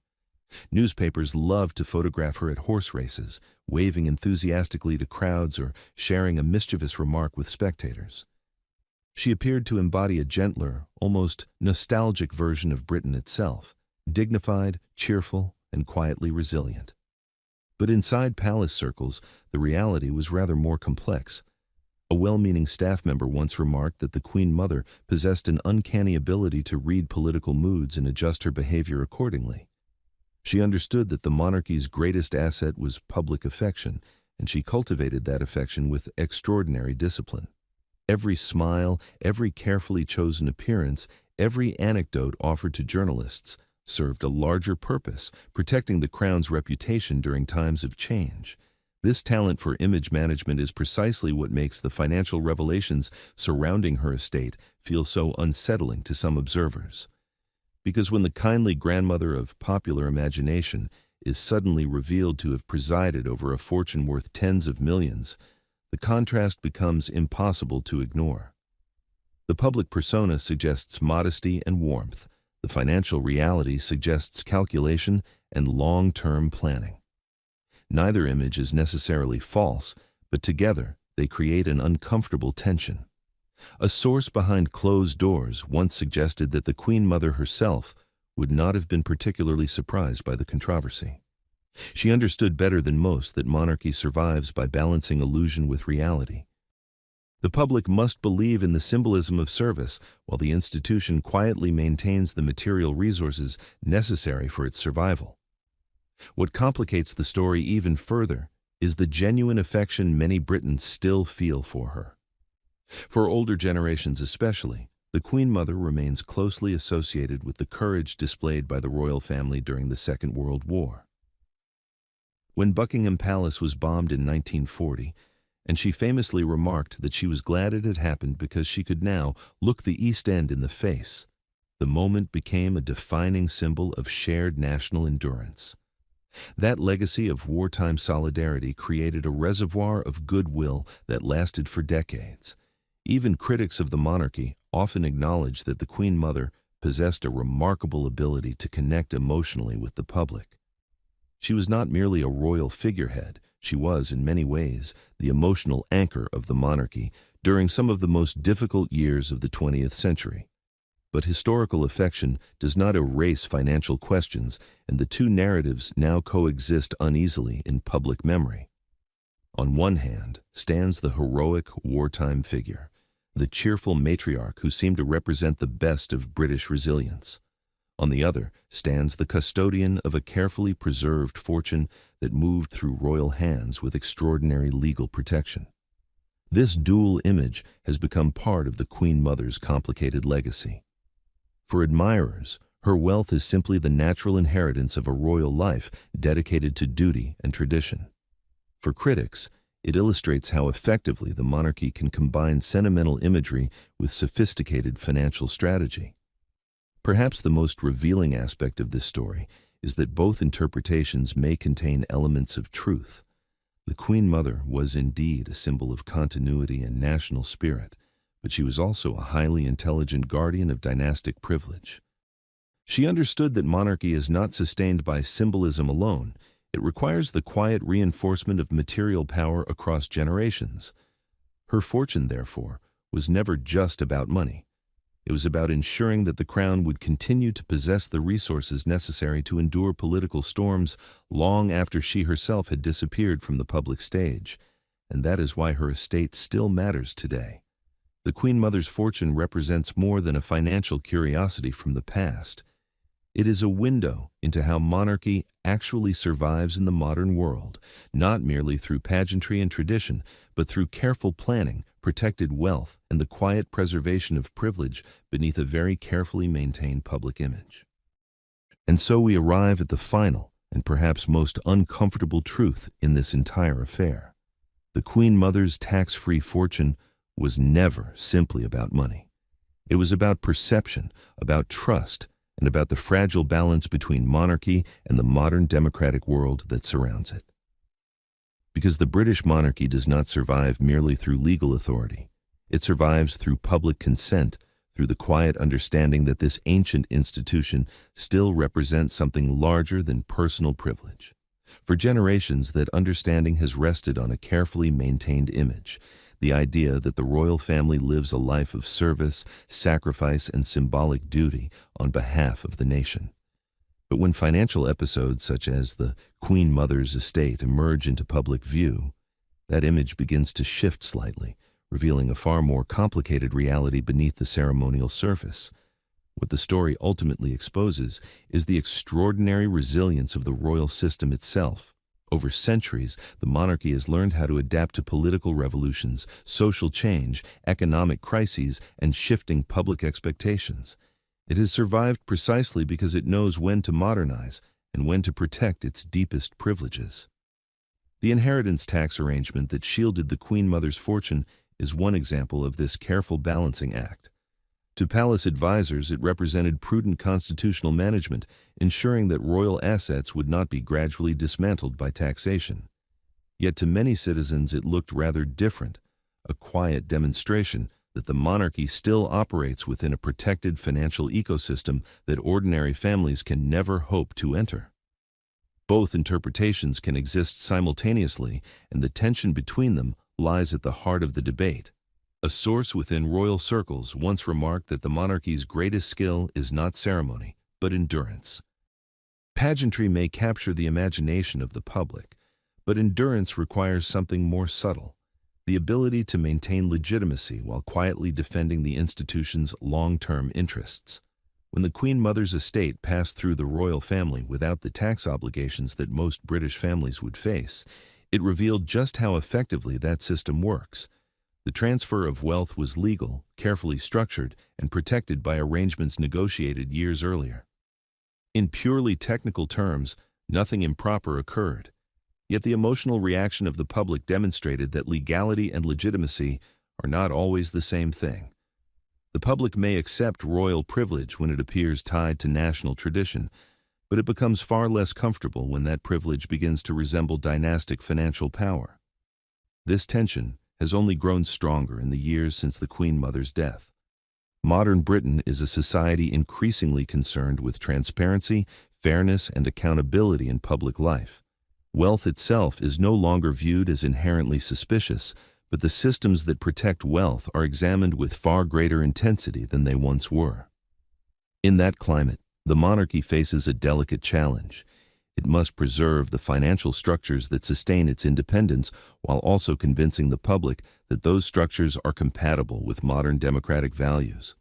Newspapers loved to photograph her at horse races, waving enthusiastically to crowds or sharing a mischievous remark with spectators. She appeared to embody a gentler, almost nostalgic version of Britain itself, dignified, cheerful, and quietly resilient. But inside palace circles, the reality was rather more complex. A well-meaning staff member once remarked that the Queen Mother possessed an uncanny ability to read political moods and adjust her behavior accordingly. She understood that the monarchy's greatest asset was public affection, and she cultivated that affection with extraordinary discipline. Every smile, every carefully chosen appearance, every anecdote offered to journalists served a larger purpose, protecting the crown's reputation during times of change. This talent for image management is precisely what makes the financial revelations surrounding her estate feel so unsettling to some observers. Because when the kindly grandmother of popular imagination is suddenly revealed to have presided over a fortune worth tens of millions, the contrast becomes impossible to ignore. The public persona suggests modesty and warmth. The financial reality suggests calculation and long-term planning. Neither image is necessarily false, but together they create an uncomfortable tension. A source behind closed doors once suggested that the Queen Mother herself would not have been particularly surprised by the controversy. She understood better than most that monarchy survives by balancing illusion with reality. The public must believe in the symbolism of service, while the institution quietly maintains the material resources necessary for its survival. What complicates the story even further is the genuine affection many Britons still feel for her. For older generations especially, the Queen Mother remains closely associated with the courage displayed by the royal family during the Second World War. When Buckingham Palace was bombed in 1940, and she famously remarked that she was glad it had happened because she could now look the East End in the face, the moment became a defining symbol of shared national endurance. That legacy of wartime solidarity created a reservoir of goodwill that lasted for decades. Even critics of the monarchy often acknowledge that the Queen Mother possessed a remarkable ability to connect emotionally with the public. She was not merely a royal figurehead, she was, in many ways, the emotional anchor of the monarchy during some of the most difficult years of the 20th century. But historical affection does not erase financial questions, and the two narratives now coexist uneasily in public memory. On one hand stands the heroic wartime figure, the cheerful matriarch who seemed to represent the best of British resilience. On the other stands the custodian of a carefully preserved fortune that moved through royal hands with extraordinary legal protection. This dual image has become part of the Queen Mother's complicated legacy. For admirers, her wealth is simply the natural inheritance of a royal life dedicated to duty and tradition. For critics, It illustrates how effectively the monarchy can combine sentimental imagery with sophisticated financial strategy. Perhaps the most revealing aspect of this story is that both interpretations may contain elements of truth. The Queen Mother was indeed a symbol of continuity and national spirit, but she was also a highly intelligent guardian of dynastic privilege. She understood that monarchy is not sustained by symbolism alone. It requires the quiet reinforcement of material power across generations. Her fortune, therefore, was never just about money. It was about ensuring that the crown would continue to possess the resources necessary to endure political storms long after she herself had disappeared from the public stage, and that is why her estate still matters today. The Queen Mother's fortune represents more than a financial curiosity from the past. It is a window into how monarchy actually survives in the modern world, not merely through pageantry and tradition, but through careful planning, protected wealth, and the quiet preservation of privilege beneath a very carefully maintained public image. And so we arrive at the final and perhaps most uncomfortable truth in this entire affair. The Queen Mother's tax-free fortune was never simply about money. It was about perception, about trust, and about the fragile balance between monarchy and the modern democratic world that surrounds it. Because the British monarchy does not survive merely through legal authority. It survives through public consent, through the quiet understanding that this ancient institution still represents something larger than personal privilege. For generations, that understanding has rested on a carefully maintained image, the idea that the royal family lives a life of service, sacrifice, and symbolic duty on behalf of the nation. But when financial episodes such as the Queen Mother's estate emerge into public view, that image begins to shift slightly, revealing a far more complicated reality beneath the ceremonial surface. What the story ultimately exposes is the extraordinary resilience of the royal system itself. Over centuries, the monarchy has learned how to adapt to political revolutions, social change, economic crises, and shifting public expectations. It has survived precisely because it knows when to modernize and when to protect its deepest privileges. The inheritance tax arrangement that shielded the Queen Mother's fortune is one example of this careful balancing act. To palace advisors, it represented prudent constitutional management, ensuring that royal assets would not be gradually dismantled by taxation. Yet to many citizens it looked rather different, a quiet demonstration that the monarchy still operates within a protected financial ecosystem that ordinary families can never hope to enter. Both interpretations can exist simultaneously, and the tension between them lies at the heart of the debate. A source within royal circles once remarked that the monarchy's greatest skill is not ceremony, but endurance. Pageantry may capture the imagination of the public, but endurance requires something more subtle, the ability to maintain legitimacy while quietly defending the institution's long-term interests. When the Queen Mother's estate passed through the royal family without the tax obligations that most British families would face, it revealed just how effectively that system works. The transfer of wealth was legal, carefully structured, and protected by arrangements negotiated years earlier. In purely technical terms, nothing improper occurred. Yet the emotional reaction of the public demonstrated that legality and legitimacy are not always the same thing. The public may accept royal privilege when it appears tied to national tradition, but it becomes far less comfortable when that privilege begins to resemble dynastic financial power. This tension has only grown stronger in the years since the Queen Mother's death. Modern Britain is a society increasingly concerned with transparency, fairness, and accountability in public life. Wealth itself is no longer viewed as inherently suspicious, but the systems that protect wealth are examined with far greater intensity than they once were. In that climate, the monarchy faces a delicate challenge. It must preserve the financial structures that sustain its independence while also convincing the public that those structures are compatible with modern democratic values.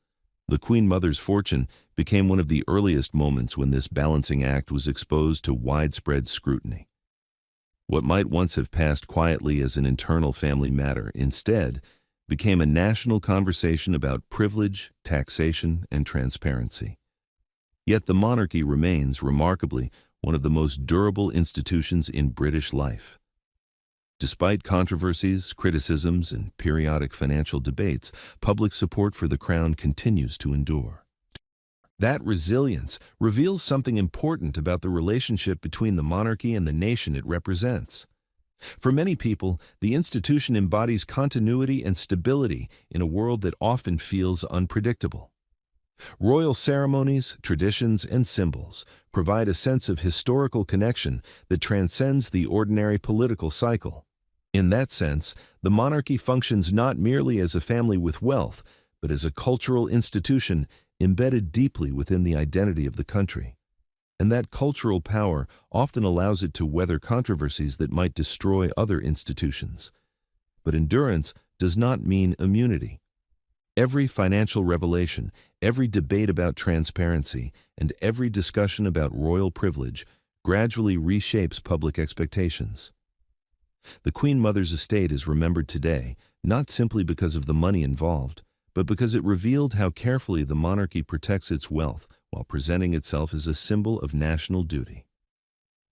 The Queen Mother's fortune became one of the earliest moments when this balancing act was exposed to widespread scrutiny. What might once have passed quietly as an internal family matter instead became a national conversation about privilege, taxation, and transparency. Yet the monarchy remains, remarkably, one of the most durable institutions in British life. Despite controversies, criticisms, and periodic financial debates, public support for the crown continues to endure. That resilience reveals something important about the relationship between the monarchy and the nation it represents. For many people, the institution embodies continuity and stability in a world that often feels unpredictable. Royal ceremonies, traditions, and symbols provide a sense of historical connection that transcends the ordinary political cycle. In that sense, the monarchy functions not merely as a family with wealth, but as a cultural institution embedded deeply within the identity of the country. And that cultural power often allows it to weather controversies that might destroy other institutions. But endurance does not mean immunity. Every financial revelation, every debate about transparency, and every discussion about royal privilege gradually reshapes public expectations. The Queen Mother's estate is remembered today, not simply because of the money involved, but because it revealed how carefully the monarchy protects its wealth while presenting itself as a symbol of national duty.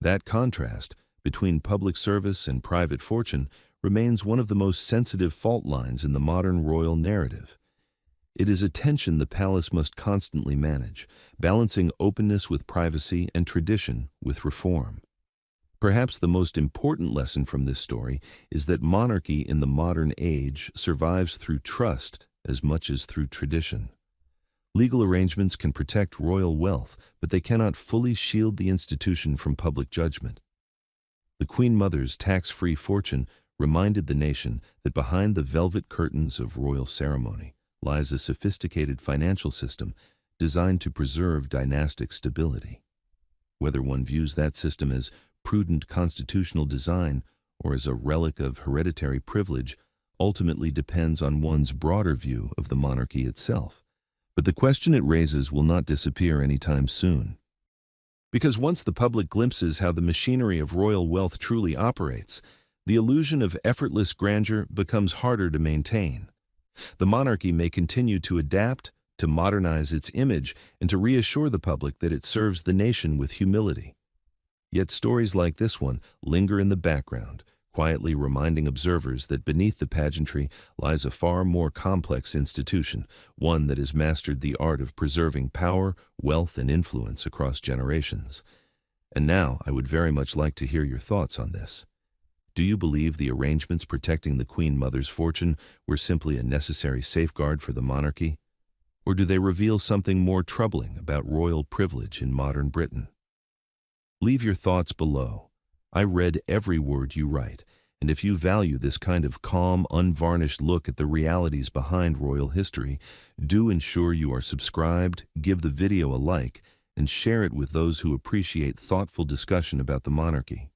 That contrast between public service and private fortune remains one of the most sensitive fault lines in the modern royal narrative. It is a tension the palace must constantly manage, balancing openness with privacy and tradition with reform. Perhaps the most important lesson from this story is that monarchy in the modern age survives through trust as much as through tradition. Legal arrangements can protect royal wealth, but they cannot fully shield the institution from public judgment. The Queen Mother's tax-free fortune reminded the nation that behind the velvet curtains of royal ceremony lies a sophisticated financial system designed to preserve dynastic stability. Whether one views that system as prudent constitutional design or as a relic of hereditary privilege ultimately depends on one's broader view of the monarchy itself. But the question it raises will not disappear anytime soon. Because once the public glimpses how the machinery of royal wealth truly operates, the illusion of effortless grandeur becomes harder to maintain. The monarchy may continue to adapt, to modernize its image, and to reassure the public that it serves the nation with humility. Yet stories like this one linger in the background, quietly reminding observers that beneath the pageantry lies a far more complex institution, one that has mastered the art of preserving power, wealth, and influence across generations. And now I would very much like to hear your thoughts on this. Do you believe the arrangements protecting the Queen Mother's fortune were simply a necessary safeguard for the monarchy? Or do they reveal something more troubling about royal privilege in modern Britain? Leave your thoughts below. I read every word you write, and if you value this kind of calm, unvarnished look at the realities behind royal history, do ensure you are subscribed, give the video a like, and share it with those who appreciate thoughtful discussion about the monarchy.